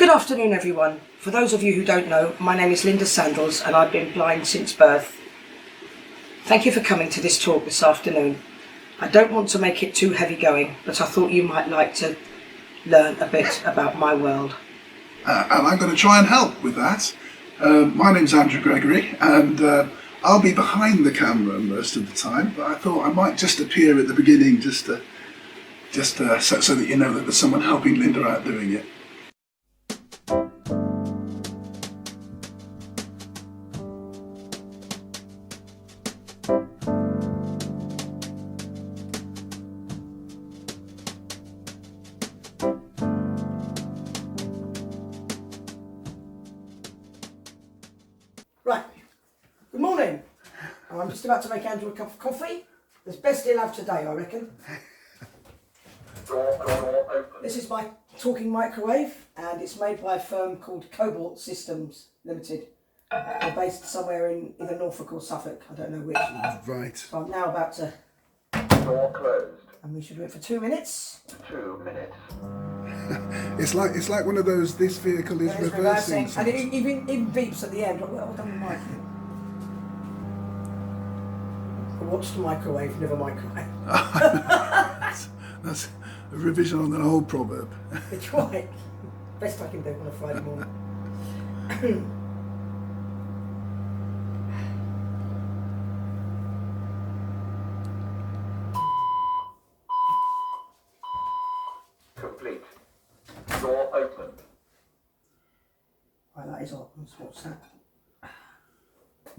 Good afternoon, everyone. For those of you who don't know, my name is Linda Sandels and I've been blind since birth. Thank you for coming to this talk this afternoon. I don't want to make it too heavy going, but I thought you might like to learn a bit about my world. And I'm going to try and help with that. My name's Andrew Gregory, and I'll be behind the camera most of the time, but I thought I might just appear at the beginning so that you know that there's someone helping Linda out doing it. Right, good morning. I'm just about to make Andrew a cup of coffee. It's best he'll have today, I reckon. This is my talking microwave, and it's made by a firm called Cobalt Systems Limited. They're based somewhere in either Norfolk or Suffolk, I don't know which. Right. So I'm now about to... Door closed. And we should do it for 2 minutes. 2 minutes. It's like one of those, this vehicle is And it's reversing. and it even beeps at the end. Well done, Mike. Watch the microwave, never microwave. That's a revision on an old proverb. It's right. Best I can do on a Friday morning. Complete. Door open. Right, that is hot. What's that?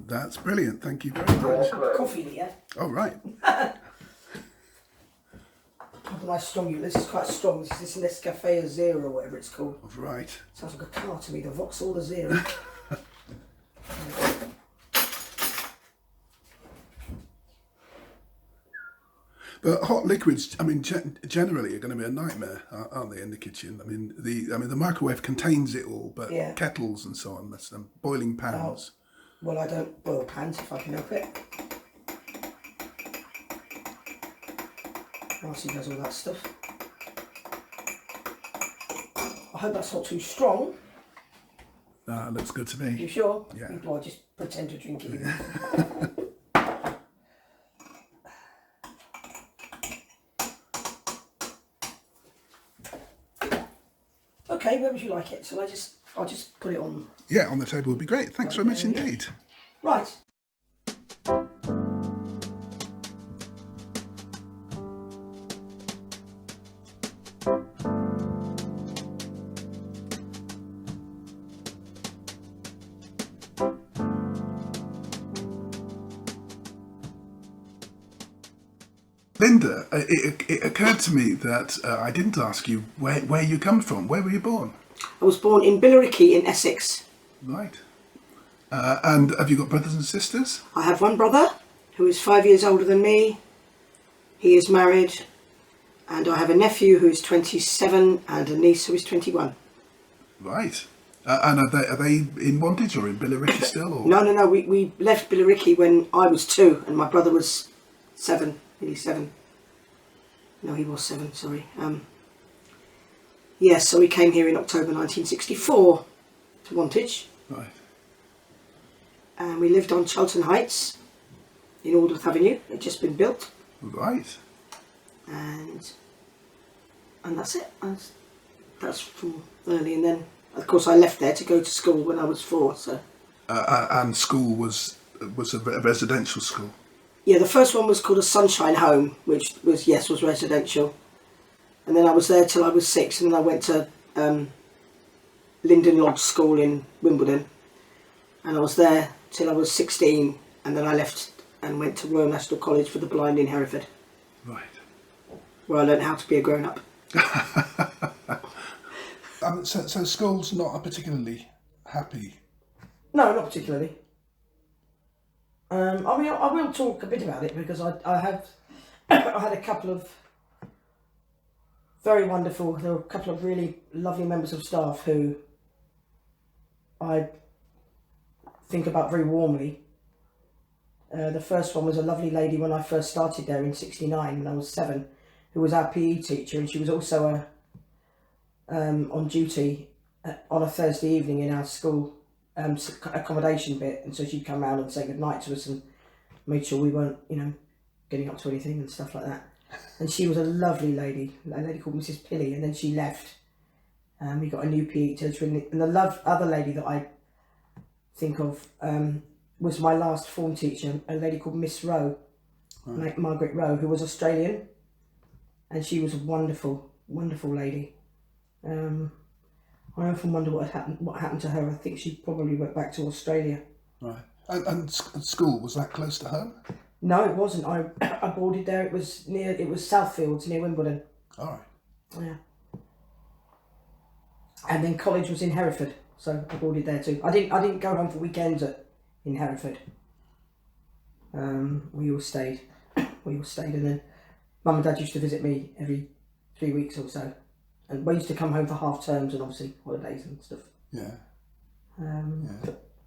That's brilliant, thank you very Door much. closed. Coffee here. Oh, right. How nice strong this is quite strong. This is Nescafe Zero or whatever it's called. Right. Sounds like a car to me, the Vauxhall Zero. But hot liquids, I mean, generally are going to be a nightmare, aren't they, in the kitchen? I mean, the microwave contains it all, but Yeah. kettles and so on, that's them boiling pans. Well, I don't boil pans if I can help it. Marcy does all that stuff. I hope that's not too strong. It looks good to You me. sure? Yeah. Well, just pretend to drink it. Okay, where would you like it? So I'll just put it on. Yeah, on the table would be great. Thanks very much indeed. Right. Linda, it occurred to me that I didn't ask you where you come from. Where were you born? I was born in Billericay in Essex. Right. And have you got brothers and sisters? I have one brother who is 5 years older than me. He is married, and I have a nephew who is 27 and a niece who is 21. Right. And are they in Wantage or in Billericay still? Or? No. We left Billericay when I was 2 and my brother was 7. Nearly 7. No, he was 7. Sorry. Yes, so we came here in October 1964 to Wantage. Right. And we lived on Charlton Heights in Aldworth Avenue. It had just been built. Right. And that's it. That's from early, and then of course I left there to go to school when I was 4. So And school was a residential school. yeah, the first one was called a Sunshine Home, which was residential, and then I was there till I was 6, and then I went to Linden Lodge School in Wimbledon, and I was there till I was 16, and then I left and went to Royal National College for the Blind in Hereford, Right. where I learned how to be a grown-up. So school's not a particularly happy. No, not particularly. I mean, I will talk a bit about it because I have I had a couple of very wonderful. There were a couple of really lovely members of staff who I think about very warmly. The first one was a lovely lady when I first started there in '69 when I was 7, who was our PE teacher, and she was also on duty on a Thursday evening in our school accommodation bit, and so she'd come round and say goodnight to us and made sure we weren't, getting up to anything and stuff like that. And she was a lovely lady, a lady called Mrs. Pilly, and then she left. We got a new PE teacher, and the other lady that I think of was my last form teacher, a lady called Miss Rowe, like Margaret Rowe, who was Australian, and she was a wonderful, wonderful lady. I often wonder what happened to her. I think she probably went back to Australia. Right. And school, was that close to home? No, it wasn't. I boarded there. It was Southfields, near Wimbledon. All right. Yeah. And then college was in Hereford, so I boarded there too. I didn't go home for weekends in Hereford. We all stayed. And then Mum and Dad used to visit me every 3 weeks or so. And we used to come home for half terms and obviously holidays and stuff. Yeah.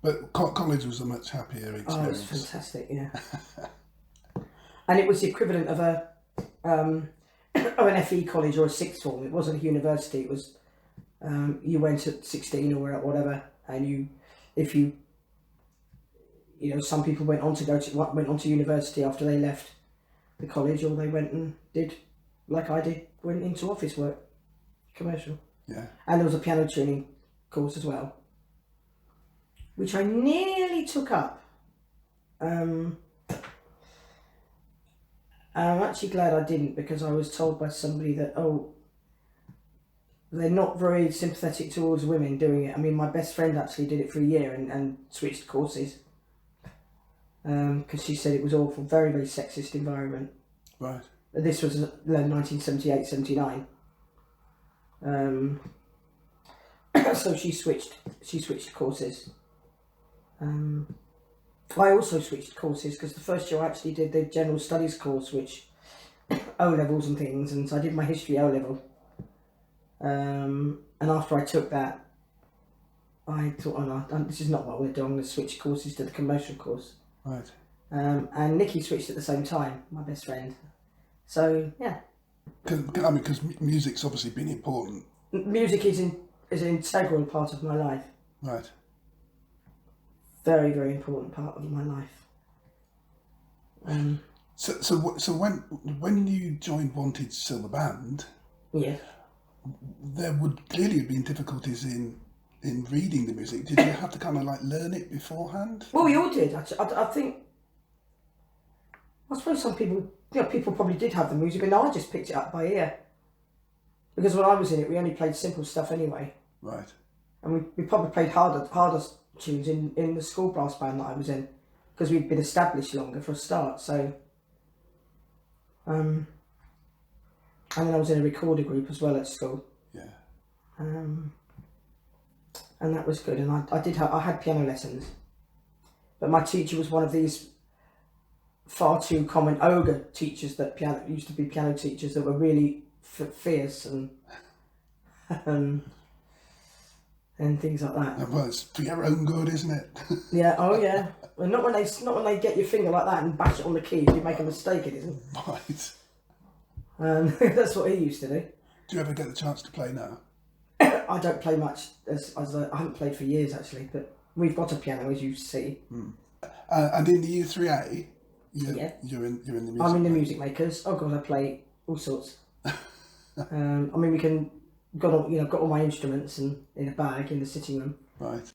But college was a much happier experience. Oh, it was fantastic, yeah. And it was the equivalent of an FE college or a sixth form. It wasn't a university. It was you went at 16 or whatever, and some people went on to university after they left the college, or they went and did like I did, went into office work, commercial. Yeah. And there was a piano tuning course as well, which I nearly took up. I'm actually glad I didn't, because I was told by somebody that, they're not very sympathetic towards women doing it. I mean, my best friend actually did it for a year and switched courses because she said it was awful, very, very sexist environment. Right. This was 1978, 79. So she switched courses. I also switched courses because the first year I actually did the general studies course, which O-levels and things, and so I did my history O-level. And after I took that, I thought, no, this is not what we're doing. I'm going to switch courses to the commercial course. Right. And Nikki switched at the same time, my best friend. So yeah. Because music's obviously been important. Music is an integral part of my life. Right. Very, very important part of my life. So when you joined Wanted Silver Band, yeah, there would clearly have been difficulties in reading the music. Did you have to kind of like learn it beforehand? Well, we all did. I think. I suppose some people, people probably did have the music, but no, I just picked it up by ear. Because when I was in it, we only played simple stuff anyway. Right. And we probably played harder tunes in the school brass band that I was in, because we'd been established longer for a start. So, and then I was in a recorder group as well at school. Yeah. And that was good. And I had piano lessons, but my teacher was one of these far too common ogre teachers that used to be piano teachers that were really fierce and things like that. Well, it's for your own good, isn't it? Yeah. Oh yeah. Well, not when they get your finger like that and bash it on the keys. You make a mistake, it isn't. Right. That's what he used to do. Do you ever get the chance to play now? I don't play much, as I haven't played for years actually, but we've got a piano, as you see. And in the U3A, you're in the music. I'm in the music makers. Oh god, I play all sorts. I mean, got all my instruments in a bag in the sitting room. Right.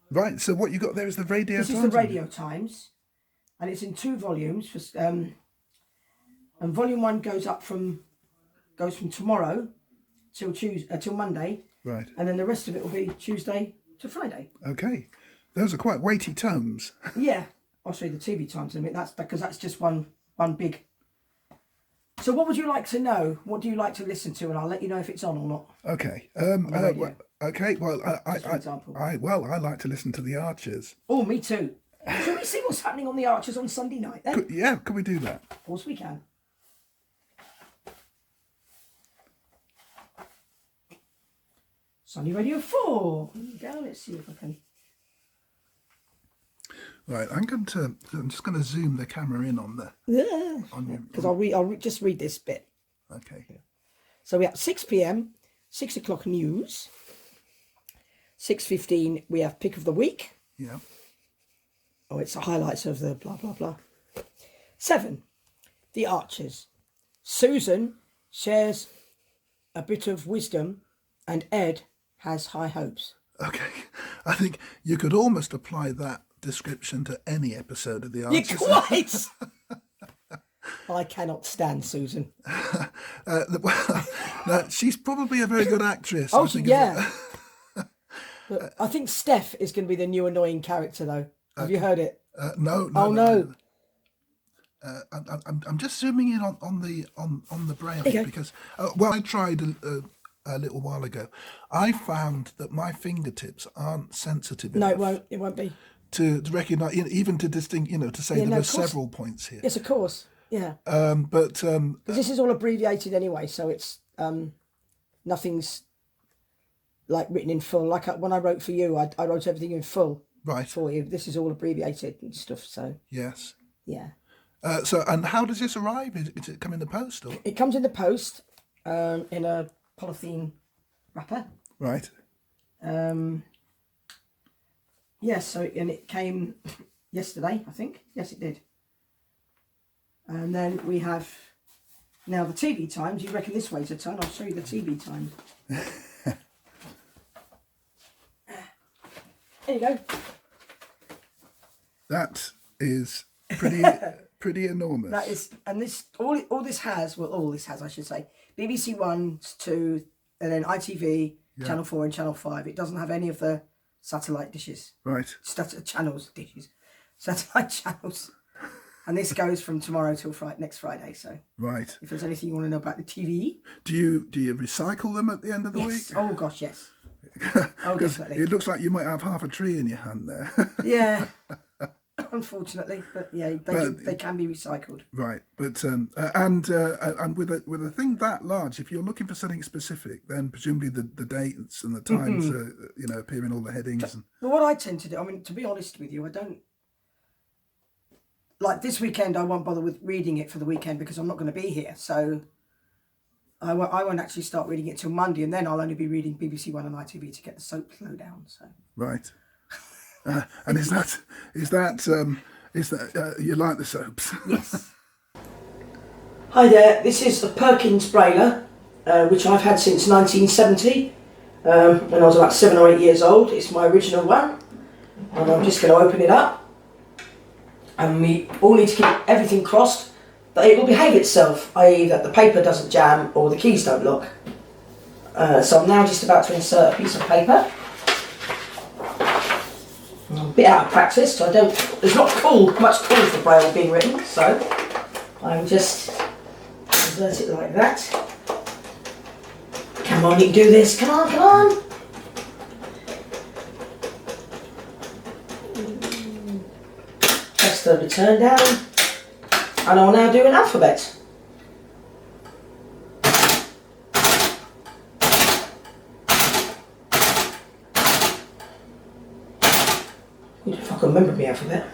Right, so what you got there is the Radio Times? This is the Radio Times, and it's in 2 volumes. And volume 1 goes from tomorrow till Monday. Right. And then the rest of it will be Tuesday to Friday. Okay. Those are quite weighty tomes. Yeah. I'll show you the TV Times in a minute. That's because that's just one big. So what would you like to know? What do you like to listen to? And I'll let you know if it's on or not. Okay. Radio. Well, for example. I like to listen to the Archers. Oh, me too. Shall we see what's happening on the Archers on Sunday night then? Could we do that? Of course we can. Sunny Radio 4. There you go. Let's see if I can. Right, I'm just going to zoom the camera in on the. Yeah. Because I'll just read this bit. Okay. So we have 6 p.m., 6 o'clock news. 6:15 we have pick of the week. Yeah. Oh, it's the highlights of the blah blah blah. 7, the Archers. Susan shares a bit of wisdom, and Ed has high hopes. Okay, I think you could almost apply that description to any episode of The Archers. You're quite. I cannot stand Susan. No, she's probably a very good actress. Oh, I think, yeah. But I think Steph is going to be the new annoying character, though. Have you heard it? No. Oh no. I'm just zooming in on the braille because I tried a little while ago. I found that my fingertips aren't sensitive enough. No, it won't be. To recognise, even to distinct, to say there are several points here. Yes, of course. Yeah. But this is all abbreviated anyway, so it's nothing's like written in full. Like when I wrote for you, I wrote everything in full. Right. For you. This is all abbreviated and stuff. So. Yes. Yeah. And how does this arrive? Is it come in the post? Or? It comes in the post in a polythene wrapper. Right. Yes, and it came yesterday, I think. Yes, it did. And then we have now the TV times. You reckon this weighs a ton? I'll show you the TV times. There you go. That is pretty enormous. That is, and this all this has, I should say, BBC 1, 2, and then ITV, Channel 4 and Channel 5. It doesn't have any of the satellite dishes. Right. Satellite channels. And this goes from tomorrow till next Friday. So right. If there's anything you want to know about the TV. Do you recycle them at the end of the week? Oh gosh, yes. Oh, definitely. It looks like you might have half a tree in your hand there. Yeah. Unfortunately, but yeah, they can be recycled. Right, but and with a thing that large, if you're looking for something specific, then presumably the dates and the times, appear in all the headings. Well, what I tend to do, I mean, to be honest with you, I don't like this weekend. I won't bother with reading it for the weekend because I'm not going to be here, so I won't actually start reading it till Monday, and then I'll only be reading BBC One and ITV to get the soap flow down. So right. And is that you like the soaps? Yes. Hi there. This is a Perkins Brailer, which I've had since 1970, when I was about 7 or 8 years old. It's my original one, and I'm just going to open it up. And we all need to keep everything crossed that it will behave itself, i.e. that the paper doesn't jam or the keys don't lock. So I'm now just about to insert a piece of paper. I'm a bit out of practice, so there's not much call for Braille being written, so I'm just insert it like that. Come on, you can do this, come on. Press the return down, and I'll now do an alphabet. If I can remember my alphabet.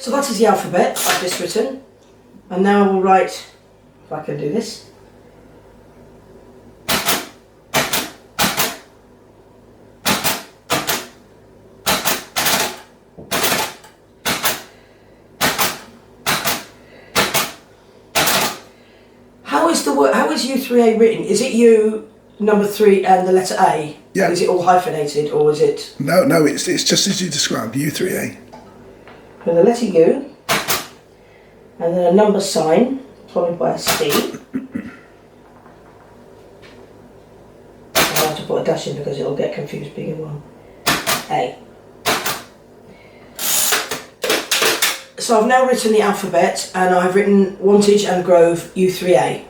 So that is the alphabet I've just written, and now I will write, if I can do this. How is U3A written? Is it U number 3 and the letter A? Yeah. Is it all hyphenated, or is it? No, it's just as you described, U3A. With a letter U, and then a number sign, followed by a C. I'll have to put a dash in because it'll get confused being in one. A. So I've now written the alphabet, and I've written Wantage and Grove U3A.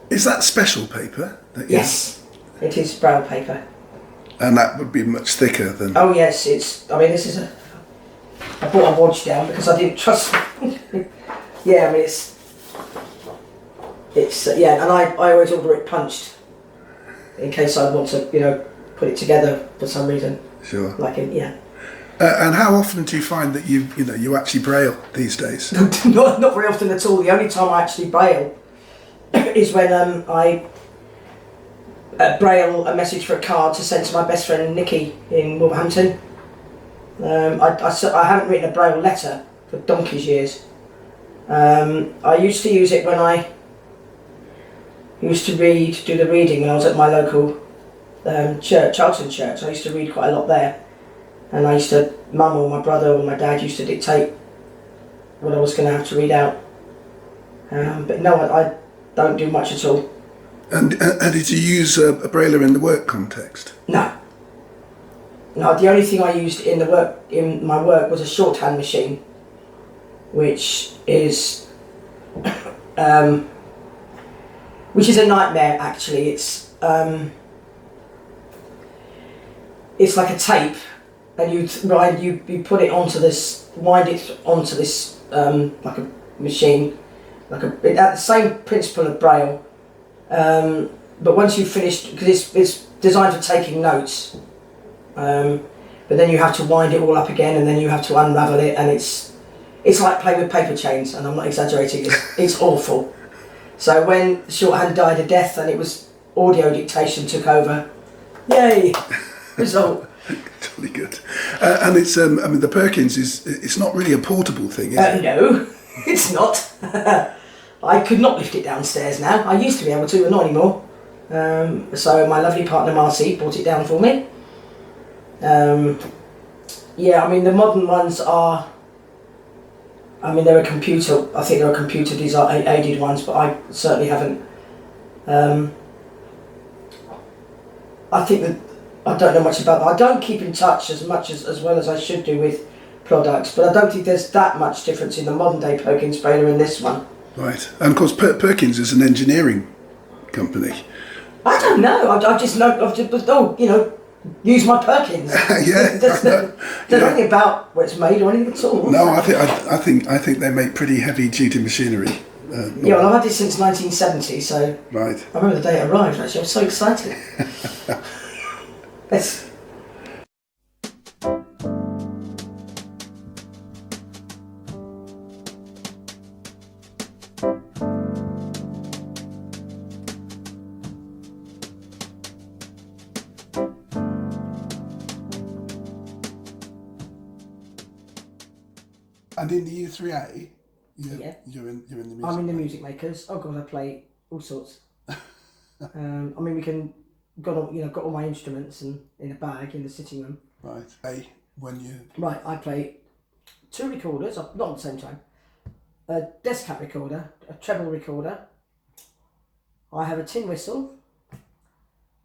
Is that special paper? Yes, it is brown paper. And that would be much thicker than... Oh yes, this is a I brought a watch down because I didn't trust. Yeah, I mean it's yeah, and I always order it punched in case I want to, put it together for some reason. Sure. Yeah. And how often do you find that you actually braille these days? not very often at all. The only time I actually braille is when I braille a message for a card to send to my best friend Nikki in Wolverhampton. I haven't written a braille letter for donkey's years. I used to use it when I used to do the reading when I was at my local church, Charlton Church. I used to read quite a lot there, and Mum or my brother or my dad used to dictate what I was going to have to read out. But no, I don't do much at all. And did you use a brailler in the work context? No. No, the only thing I used in my work was a shorthand machine, which is which is a nightmare actually. It's like a tape, and you put it onto this, wind it onto this like a machine, at the same principle of braille. But once you've finished, because it's designed for taking notes, but then you have to wind it all up again, and then you have to unravel it, and it's like playing with paper chains, and I'm not exaggerating. It's awful. So when shorthand died a death and it was audio dictation took over, yay, result. Totally good. And it's the Perkins it's not really a portable thing, is it? No, it's not. I could not lift it downstairs now. I used to be able to, but not anymore. So my lovely partner Marcy brought it down for me. Yeah, I mean the modern ones are. I mean they're a computer. I think they're a computer design aided ones, but I certainly haven't. I think that I don't know much about that. I don't keep in touch as well as I should do with products, but I don't think there's that much difference in the modern day Perkins brailler and this one. Right, and of course Perkins is an engineering company. I don't know. I just know. Use my Perkins. Yeah, There's nothing about where it's made or anything at all. No, I think they make pretty heavy duty machinery. Yeah, well, I've had this since 1970, so right. I remember the day it arrived. Actually, I was so excited. Yes. And in the U3A, Yeah. you're in the music. I'm in the music makers. Oh god, I play all sorts. I mean, we can got all my instruments and in a bag in the sitting room. Right. Right, I play 2 recorders, not at the same time. A desk cap recorder, a treble recorder. I have a tin whistle.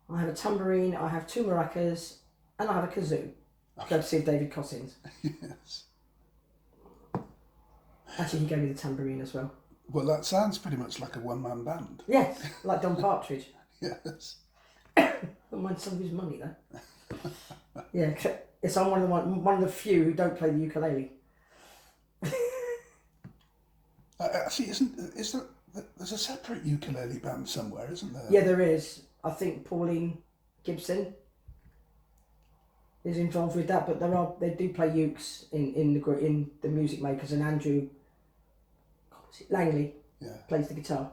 I have a tambourine. I have 2 maracas, and I have a kazoo. Courtesy of David Cossins. Yes. Actually, he gave me the tambourine as well. Well, that sounds pretty much like a one-man band. Yes, like Don Partridge. Yes. Don't mind some of his money though. Yeah, yes, I'm one of the few who don't play the ukulele. Actually, there's a separate ukulele band somewhere, isn't there? Yeah, there is. I think Pauline Gibson is involved with that, but they do play ukes in the music makers, and Andrew Langley plays the guitar.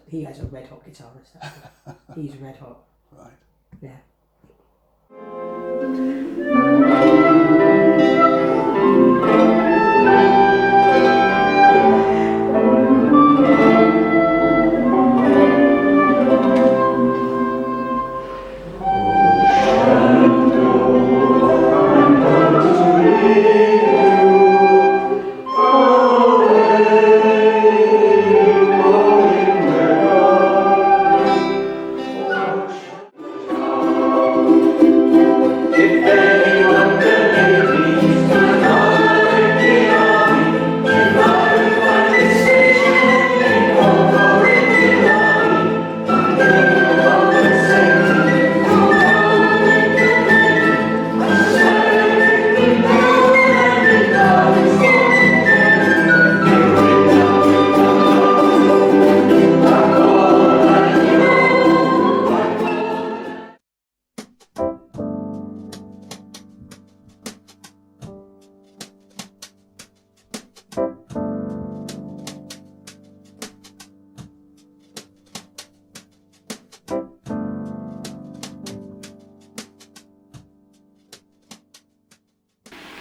He has a red hot guitarist. He's red hot. Right. Yeah.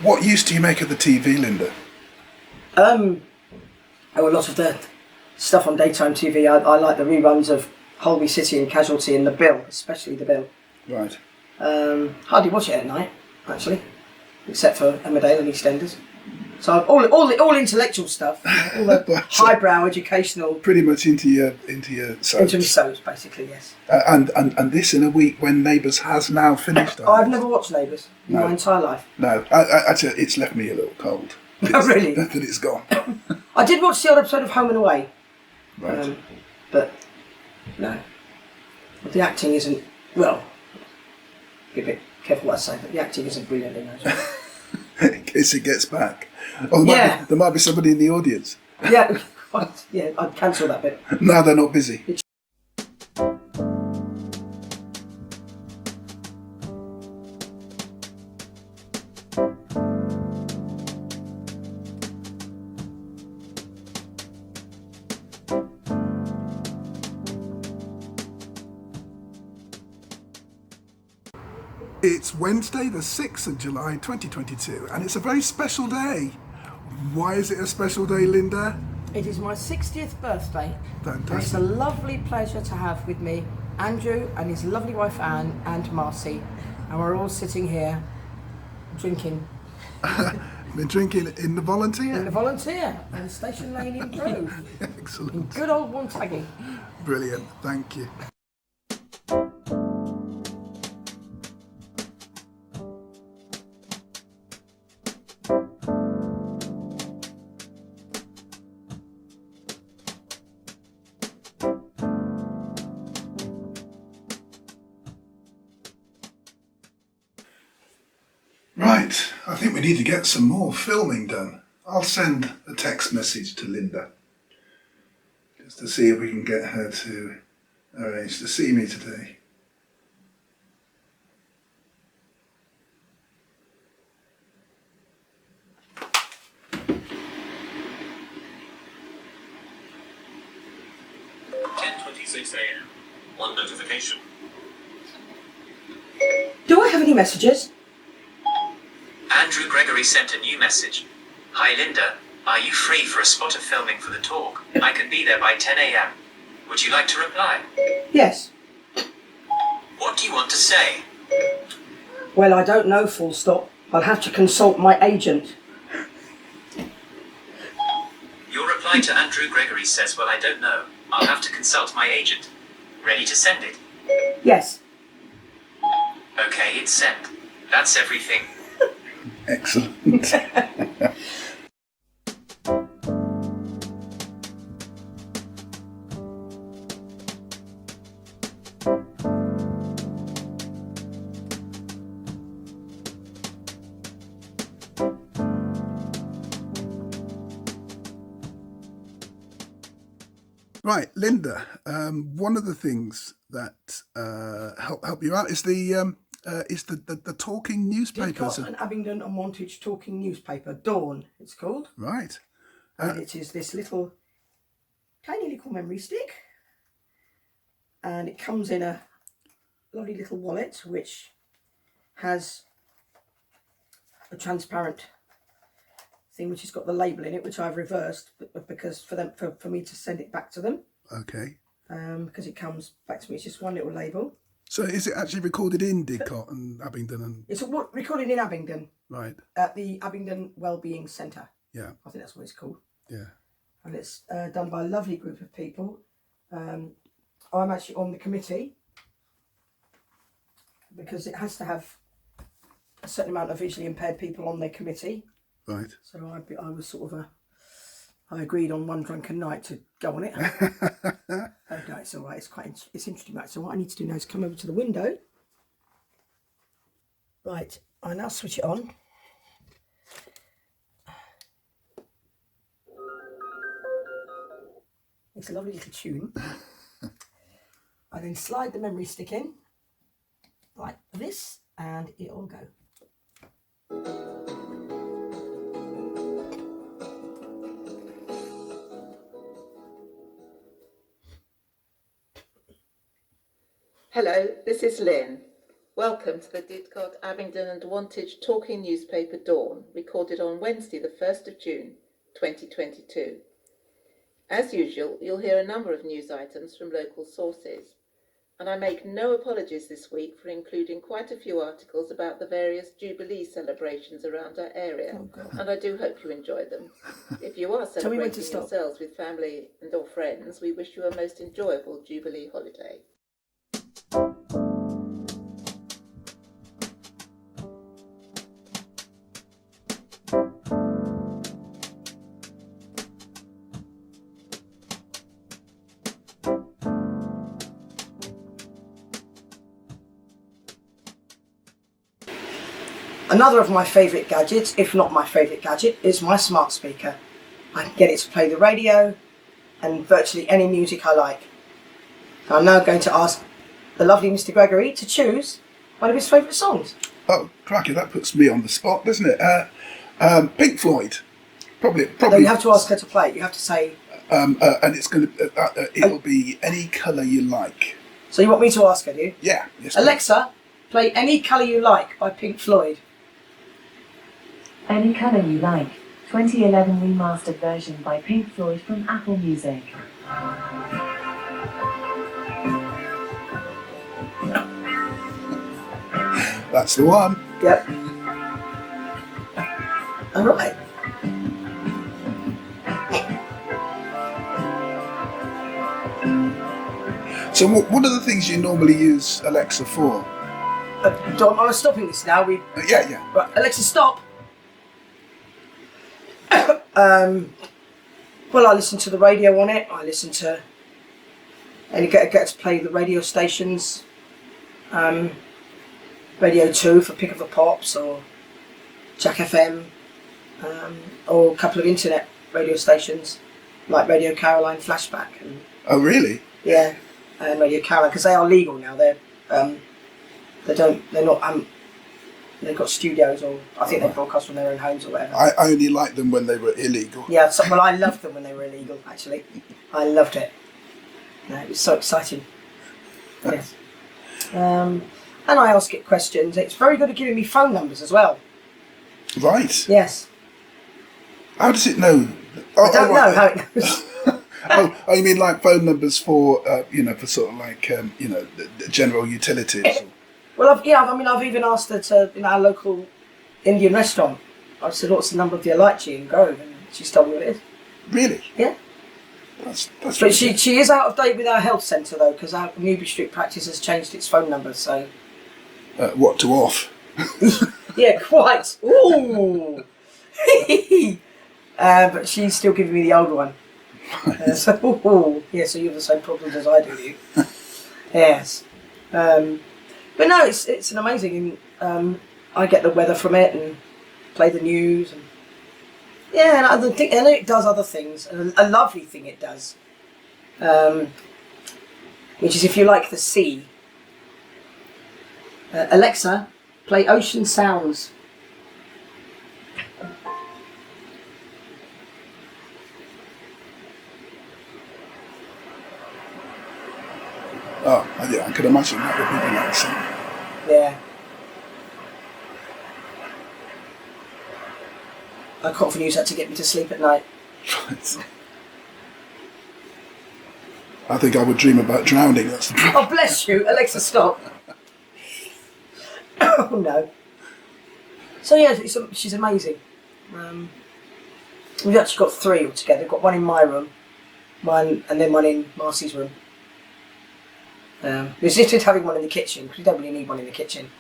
What use do you make of the TV, Linda? Oh, a lot of the stuff on daytime TV. I like the reruns of Holby City and Casualty and The Bill, especially The Bill. Right. Hardly watch it at night, actually, except for Emmerdale and EastEnders. So all intellectual stuff, all the highbrow educational. Pretty much into your soaps. Into soaps, basically, yes. And this in a week when Neighbours has now finished. I've never watched Neighbours in my entire life. No, actually, it's left me a little cold. Oh, really? That it's gone. I did watch the odd episode of Home and Away. Right. But no, the acting isn't, well, be a bit careful what I say, but the acting isn't brilliant in those. In case it gets back. Oh, there might be somebody in the audience. Yeah, yeah, I'd cancel that bit. No, they're not busy. It's Wednesday, the 6th of July 2022, and it's a very special day. Why is it a special day, Linda? It is my 60th birthday. Fantastic. And it's a lovely pleasure to have with me Andrew and his lovely wife Anne and Marcy. And we're all sitting here drinking. Been drinking in the Volunteer? In the Volunteer on Station Lane in Grove. Excellent. In good old Wonthaggi. Brilliant, thank you. Right, I think we need to get some more filming done. I'll send a text message to Linda just to see if we can get her to arrange to see me today. AM. One notification. Do I have any messages? Andrew Gregory sent a new message. Hi Linda, are you free for a spot of filming for the talk? I can be there by 10 AM. Would you like to reply? Yes. What do you want to say? Well, I don't know, full stop. I'll have to consult my agent. Your reply to Andrew Gregory says, well, I don't know. I'll have to consult my agent. Ready to send it? Yes. Okay, it's sent. That's everything. Excellent. Right, Linda. One of the things that help you out is the talking newspapers. Didcot and Abingdon and Wantage talking newspaper, Dawn, it's called. Right. And it is this little, tiny little memory stick. And it comes in a lovely little wallet, which has a transparent thing, which has got the label in it, which I've reversed because for me to send it back to them. Okay. Because it comes back to me, it's just one little label. So is it actually recorded in Didcot and Abingdon? And It's recorded in Abingdon. right. At the Abingdon Wellbeing Centre. Yeah. I think that's what it's called. Yeah. And it's done by a lovely group of people. I'm actually on the committee because it has to have a certain amount of visually impaired people on their committee. Right. So I was sort of I agreed on one drunken night to go on it. No, it's all right. It's interesting, right? So what I need to do now is come over to the window. Right, I now switch it on. It's a lovely little tune. I then slide the memory stick in like this, and it'll go. Hello, this is Lynn. Welcome to the Didcot, Abingdon and Wantage talking newspaper Dawn, recorded on Wednesday the 1st of June 2022. As usual, you'll hear a number of news items from local sources, and I make no apologies this week for including quite a few articles about the various Jubilee celebrations around our area, and I do hope you enjoy them. If you are celebrating yourselves with family and or friends, we wish you a most enjoyable Jubilee holiday. Another of my favourite gadgets, if not my favourite gadget, is my smart speaker. I can get it to play the radio and virtually any music I like. I'm now going to ask the lovely Mr. Gregory to choose one of his favourite songs. Oh, crikey, that puts me on the spot, doesn't it? Pink Floyd. Probably. No, you have to ask her to play it. You have to say... and it's going to... it'll be Any Colour You Like. So you want me to ask her, do you? Yeah. Yes, Alexa, play Any Colour You Like by Pink Floyd. Any Colour You Like, 2011 remastered version by Pink Floyd from Apple Music. That's the one. Yep. All right. So what are the things you normally use Alexa for? Don, I'm stopping this now. Yeah. Right, Alexa, stop. Well, I listen to the radio on it. I listen to, and get to play the radio stations. Radio 2 for Pick of the Pops or Jack FM, or a couple of internet radio stations like Radio Caroline Flashback. And, Oh, really? yeah, and Radio Caroline, because they are legal now. They're not. They've got studios, or I think they broadcast from their own homes or whatever. I only liked them when they were illegal. Yeah, well, I loved them when they were illegal, actually. I loved it. No, it was so exciting. Yes. And I ask it questions. It's very good at giving me phone numbers as well. Right. Yes. How does it know? I don't know how it knows. Oh, you mean like phone numbers for, for sort of like, the general utilities? Well, I've even asked her to, our local Indian restaurant. I said, what's the number of the Alichi in Grove? And she's told me what it is. Really? Yeah. That's But she is out of date with our health centre, though, because our Newbury Street practice has changed its phone number, so... what, to off? Yeah, quite. Ooh! But she's still giving me the old one. So you have the same problems as I do, you. Yes. But no, it's an amazing. I get the weather from it and play the news, and yeah, and I know it does other things. And a lovely thing it does, which is if you like the sea. Alexa, play Ocean Sounds. Oh, yeah, I could imagine that would be relaxing. Yeah. I can't often use that to get me to sleep at night. Right. I think I would dream about drowning, that's the problem. Oh, bless you. Alexa, stop. Oh, no. So, yeah, she's amazing. We've actually got 3 altogether. We've got one in my room, and then one in Marcy's room. We resisted having one in the kitchen, because we don't really need one in the kitchen.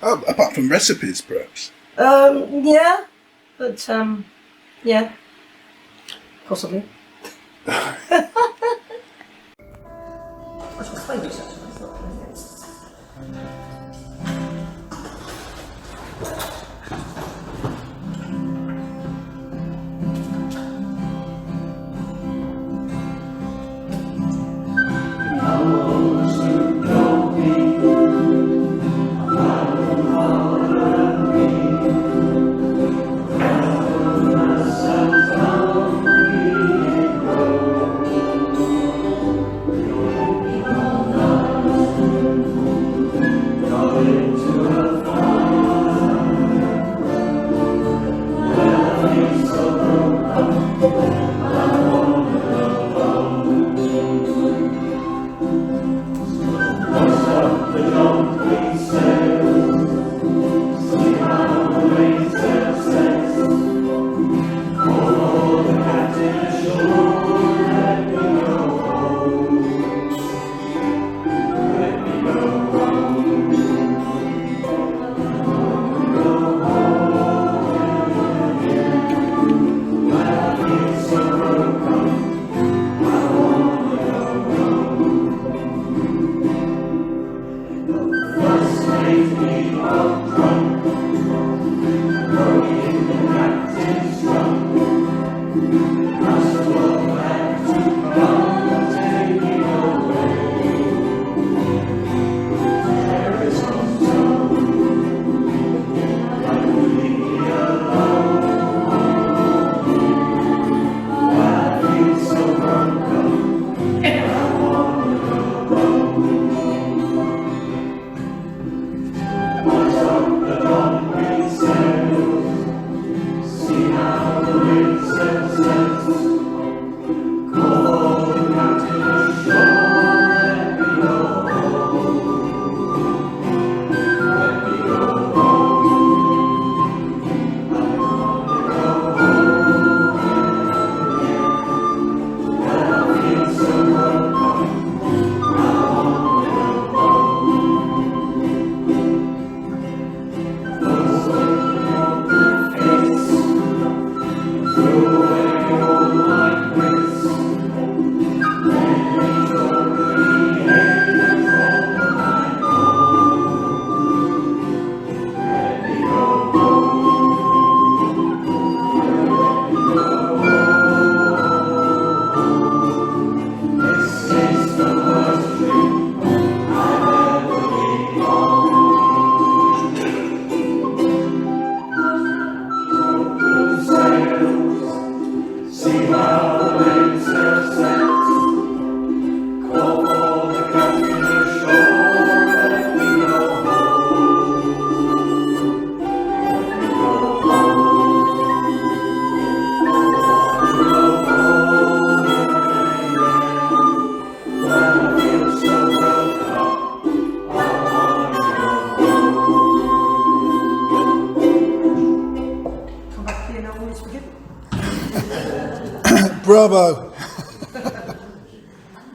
Oh, apart from recipes, perhaps? Yeah. But, yeah. Possibly. That's my favourite, actually. bravo.